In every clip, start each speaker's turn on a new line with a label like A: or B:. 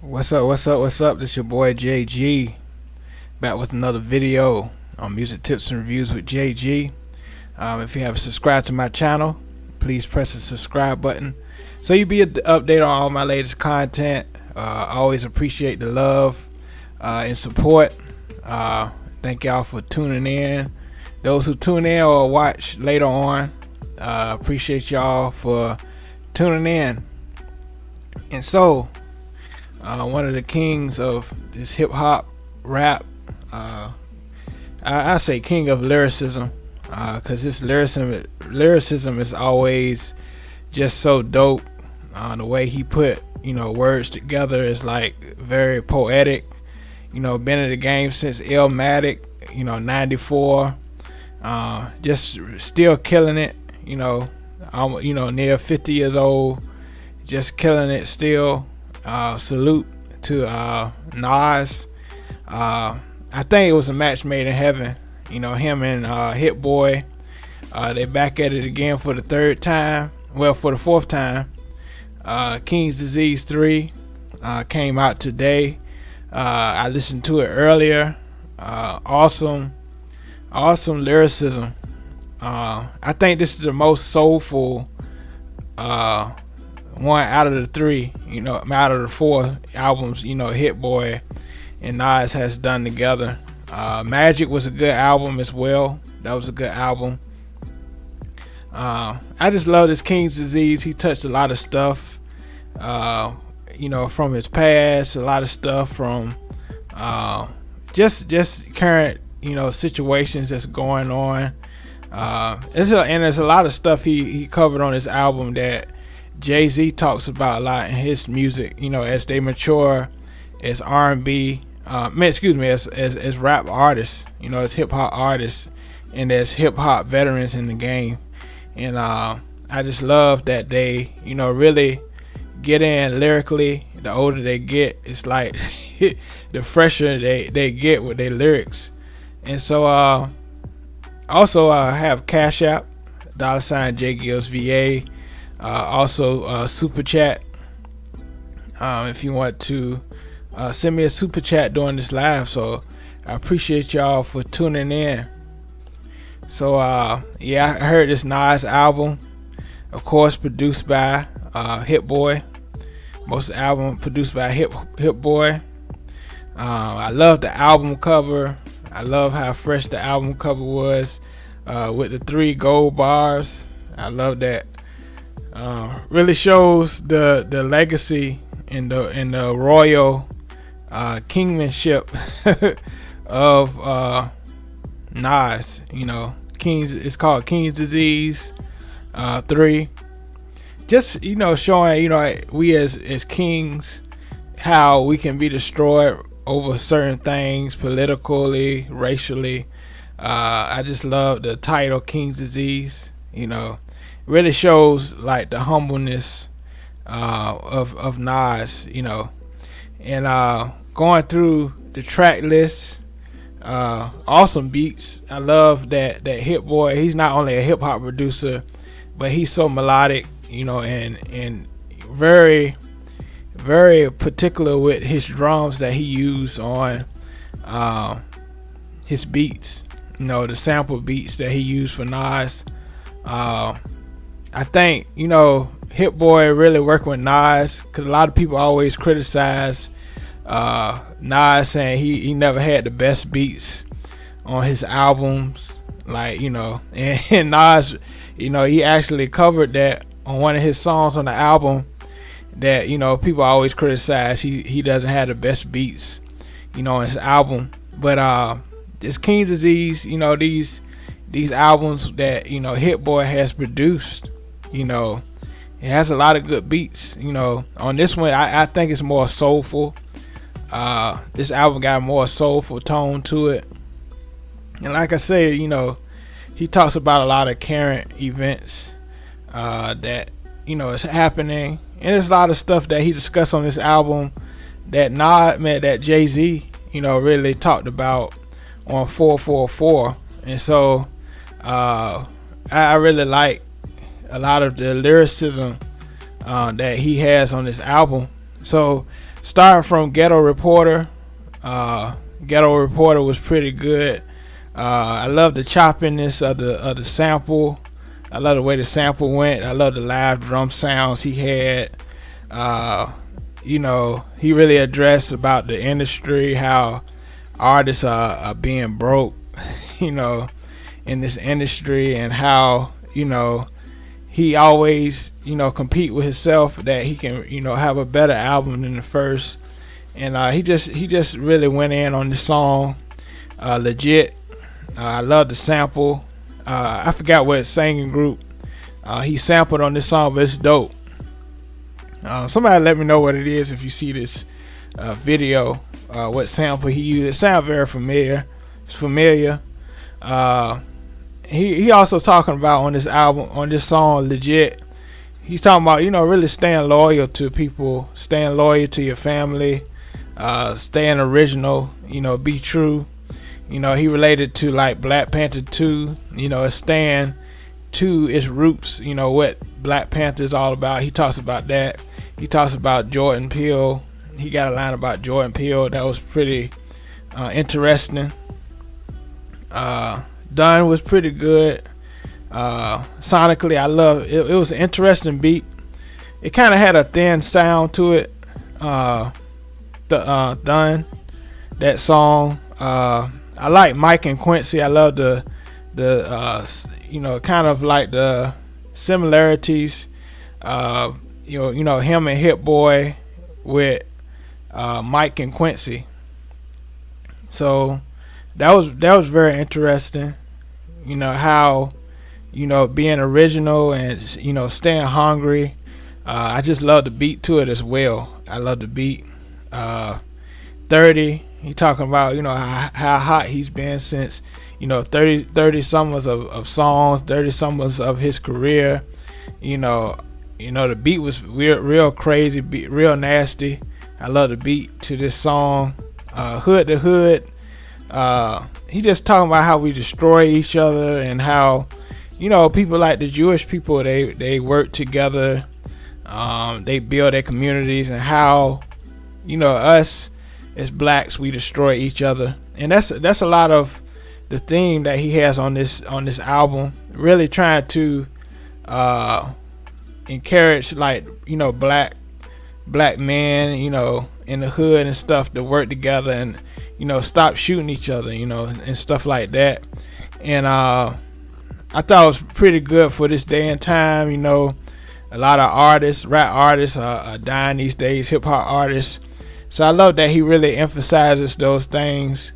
A: What's up? What's up? What's up? This your boy JG back with another video on music tips and reviews with JG. If you haven't subscribed to my channel, please press the subscribe button so you be updated on all my latest content. I always appreciate the love and support. Thank y'all for tuning in. Those who tune in or watch later on, appreciate y'all for tuning in. And so, one of the kings of this hip hop rap, I say king of lyricism, because this lyricism is always just so dope. The way he put words together is like very poetic. Been in the game since Illmatic, 94. Just still killing it. I'm near 50 years old, just killing it still. Salute to Nas. I think it was a match made in heaven. Him and Hit Boy, they back at it again for the third time. Well, for the fourth time. King's Disease 3 came out today. I listened to it earlier. Awesome lyricism. I think this is the most soulful one out of the three, out of the four albums, Hit Boy and Nas has done together. Magic was a good album as well. That was a good album. I just love this King's Disease. He touched a lot of stuff, from his past, a lot of stuff from just current, situations that's going on. And there's a lot of stuff he covered on this album that Jay-Z talks about a lot in his music, as they mature as R&B, as rap artists, as hip hop artists, and as hip hop veterans in the game. And I just love that they, really get in lyrically. The older they get, it's like the fresher they get with their lyrics. And so also have Cash App, $ jgilzva. Also super chat, if you want to send me a super chat during this live. So I appreciate y'all for tuning in. So yeah, I heard this Nas album, of course produced by Hit Boy. Most of the album produced by Hit Boy. I love the album cover. I love how fresh the album cover was, with the 3 gold bars. I love that. Really shows the legacy and the royal kingmanship of Nas. It's called King's Disease 3. Just showing we as kings, how we can be destroyed over certain things politically, racially. I just love the title King's Disease. Really shows like the humbleness of Nas, and going through the track list, awesome beats. I love that Hit Boy, he's not only a hip hop producer, but he's so melodic, and very, very particular with his drums that he used on his beats, the sample beats that he used for Nas. I think, Hit Boy really working with Nas, because a lot of people always criticize Nas, saying he never had the best beats on his albums, and Nas, he actually covered that on one of his songs on the album, that people always criticize he doesn't have the best beats on his album. But this King's Disease, these albums that Hit Boy has produced, it has a lot of good beats. On this one, I think it's more soulful. This album got a more soulful tone to it, and like I said, he talks about a lot of current events that is happening, and there's a lot of stuff that he discussed on this album that Jay-Z really talked about on 444. And so I really like a lot of the lyricism that he has on this album. So starting from Ghetto Reporter. Ghetto Reporter was pretty good. I love the choppiness of the sample. I love the way the sample went. I love the live drum sounds he had. He really addressed about the industry, how artists are being broke, in this industry, and how, he always, compete with himself that he can, have a better album than the first. And he just really went in on this song, legit. I love the sample. I forgot what singing group he sampled on this song, but it's dope. Somebody let me know what it is if you see this video, what sample he used. It sounds very familiar. It's familiar. He also talking about on this album, on this song, legit. He's talking about, really staying loyal to people, staying loyal to your family, staying original, be true. He related to like Black Panther 2, it's staying to its roots, what Black Panther is all about. He talks about that. He talks about Jordan Peele. He got a line about Jordan Peele that was pretty interesting. Done was pretty good. Sonically, I love it. It was an interesting beat. It kind of had a thin sound to it. Done, that song. I like Mike and Quincy. I love the kind of like the similarities. Him and Hit Boy with Mike and Quincy. So that was very interesting. How being original and staying hungry. I just love the beat to it as well. I love the beat. 30. He talking about how hot he's been since 30 summers of songs, 30 summers of his career. The beat was real crazy, real nasty. I love the beat to this song. Hood to Hood. He just talking about how we destroy each other and how people like the Jewish people, they work together. They build their communities, and how us as blacks, we destroy each other. And that's a lot of the theme that he has on this album, really trying to encourage black men in the hood and stuff to work together and stop shooting each other and stuff like that. And I thought it was pretty good for this day and time. A lot of artists, rap artists are dying these days, hip-hop artists. So I love that he really emphasizes those things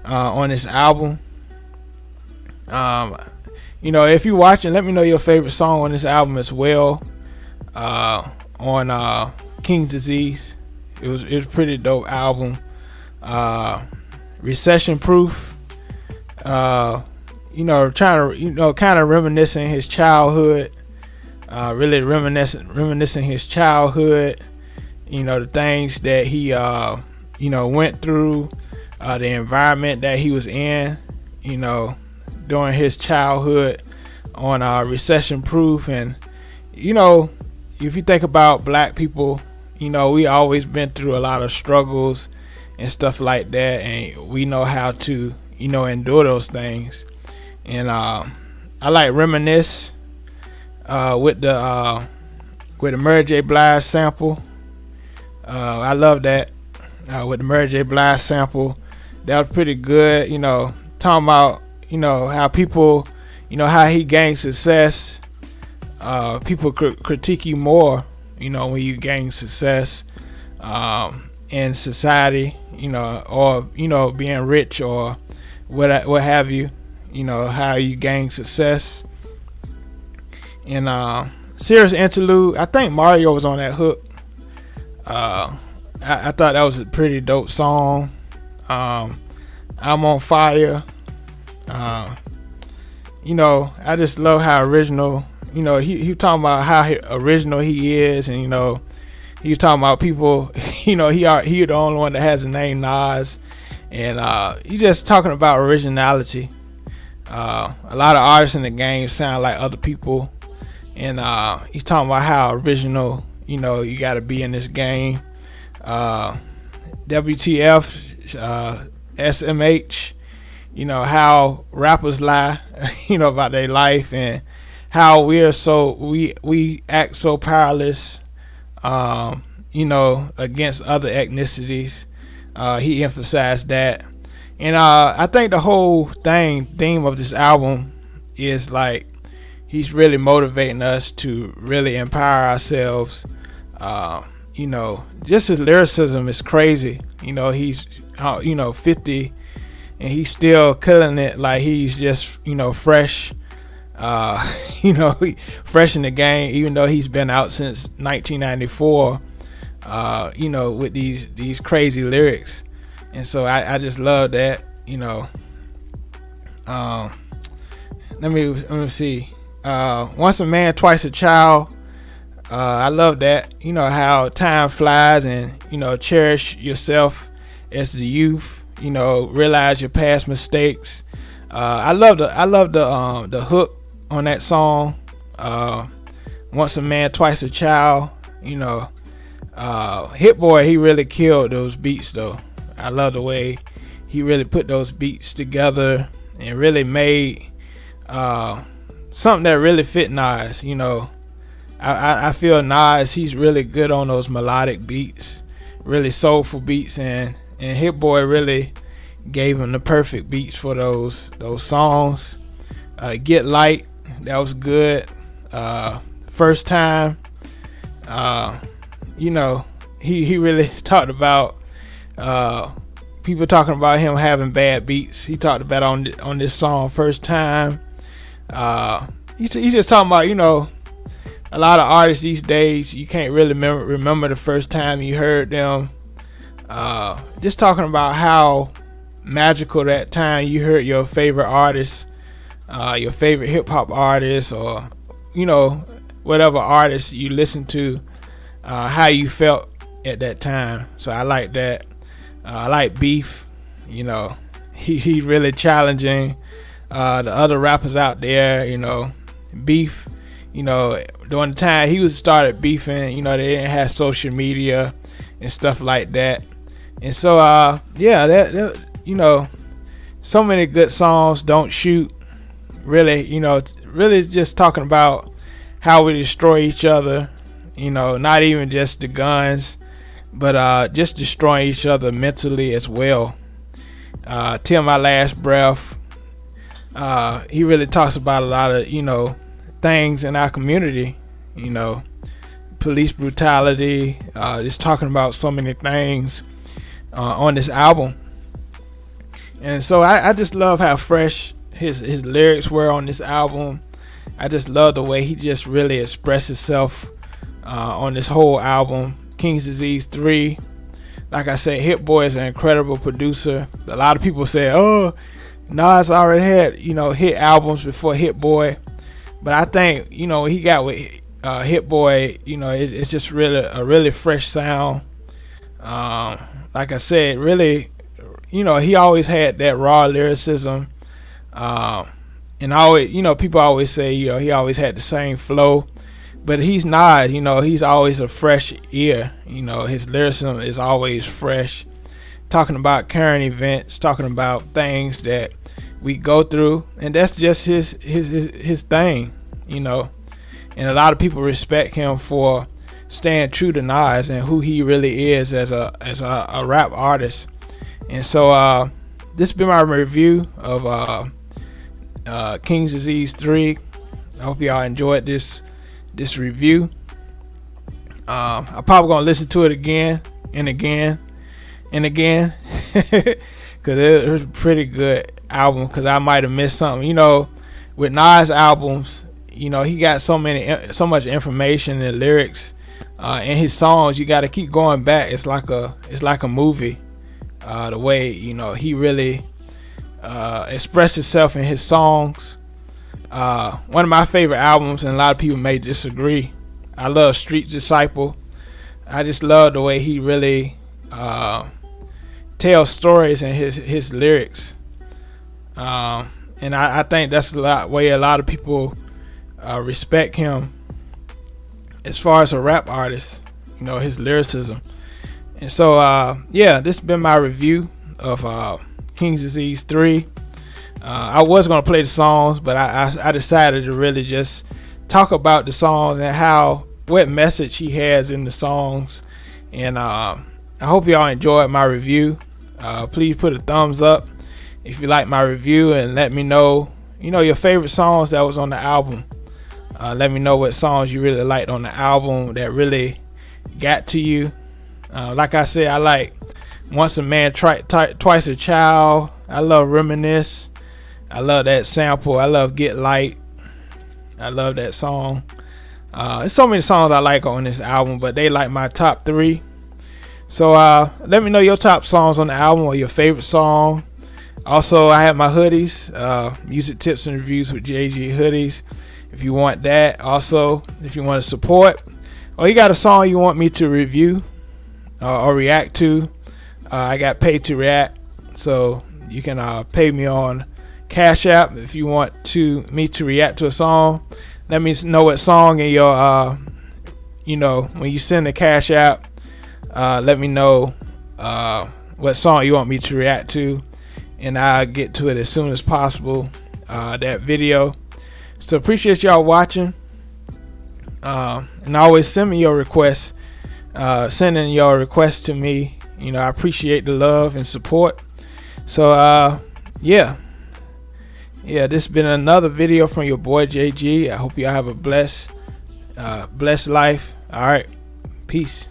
A: on this album. If you're watching, let me know your favorite song on this album as well. On King's Disease, it was a pretty dope album. Recession Proof. Trying to kind of reminiscing his childhood. Really reminiscing his childhood. The things that he went through, the environment that he was in, during his childhood on Recession Proof. And if you think about black people, we always been through a lot of struggles and stuff like that, and we know how to endure those things. And I like Reminisce with the Mary J. Blige sample. I love that with the Mary J. Blige sample. That was pretty good. Talking about how people, how he gained success. People critique you more, when you gain success in society, or being rich or what have you. How you gain success. And Serious Interlude. I think Mario was on that hook. I thought that was a pretty dope song. I'm on Fire. I just love how original. He talking about how original he is, and he was talking about people. He the only one that has the name Nas, and he just talking about originality. A lot of artists in the game sound like other people, and he's talking about how original you got to be in this game. WTF, SMH, how rappers lie, about their life, and how we act so powerless, against other ethnicities. He emphasized that. And I think the whole theme of this album is like he's really motivating us to really empower ourselves. Just his lyricism is crazy. He's 50 and he's still killing it, like he's just fresh. Fresh in the game, even though he's been out since 1994. With these crazy lyrics. And so I just love that. Let me see. Once a man, twice a child. I love that. How time flies, and cherish yourself as the youth. Realize your past mistakes. I love the hook on that song. Once a man, twice a child. Hit Boy, he really killed those beats though. I love the way he really put those beats together and really made something that really fit Nas. I feel Nas, he's really good on those melodic beats, really soulful beats, and Hit Boy really gave him the perfect beats for those songs. Get Light, that was good. First Time, he really talked about people talking about him having bad beats. He talked about on this song First Time. He just talking about a lot of artists these days, you can't really remember the first time you heard them. Just talking about how magical that time you heard your favorite artist, your favorite hip hop artist, or whatever artist you listen to, how you felt at that time. So I like that. I like Beef. He really challenging the other rappers out there. Beef, during the time he was started beefing, they didn't have social media and stuff like that. And so that so many good songs. Don't Shoot, really, really just talking about how we destroy each other, not even just the guns, but just destroying each other mentally as well. Till My Last Breath, he really talks about a lot of things in our community, police brutality, just talking about so many things on this album. And so I just love how fresh his lyrics were on this album. I just love the way he just really expressed himself on this whole album. King's Disease 3, like I said, Hit Boy is an incredible producer. A lot of people say, oh, Nas already had hit albums before Hit Boy, but I think he got with Hit Boy, it's just really a really fresh sound. Like I said, really, he always had that raw lyricism, and always, people always say, he always had the same flow. But he's not, he's always a fresh ear. His lyricism is always fresh. Talking about current events, talking about things that we go through, and that's just his thing, And a lot of people respect him for staying true to Nas and who he really is as a rap artist. And so this has been my review of King's Disease 3. I hope y'all enjoyed this review. I'm probably gonna listen to it again and again and again because it was a pretty good album, because I might have missed something. With Nas albums, he got so much information and lyrics in his songs. You got to keep going back. It's like a movie. The way he really expressed himself in his songs. One of my favorite albums, and a lot of people may disagree, I love Street Disciple. I just love the way he really tells stories in his lyrics, and I think that's way a lot of people respect him as far as a rap artist. His lyricism, And so yeah, this has been my review of King's Disease 3. I was gonna play the songs, but I decided to really just talk about the songs and what message he has in the songs. And I hope y'all enjoyed my review. Please put a thumbs up if you like my review, and let me know your favorite songs that was on the album. Let me know what songs you really liked on the album that really got to you. Like I said, I like Once a Man, Twice a Child. I love Reminisce. I love that sample. I love Get Light. I love that song. There's so many songs I like on this album, but they like my top 3. So let me know your top songs on the album or your favorite song. Also, I have my hoodies, music tips and reviews with JG Hoodies, if you want that. Also, if you want to support, or you got a song you want me to review or react to, I got Pay to React, so you can pay me on Cash App if you want me to react to a song. Let me know what song in your when you send the Cash App. Let me know what song you want me to react to, and I'll get to it as soon as possible, that video. So appreciate y'all watching, and always send me your requests. Sending your requests to me, I appreciate the love and support. So yeah, this has been another video from your boy JG. I hope y'all have a blessed life. All right, peace.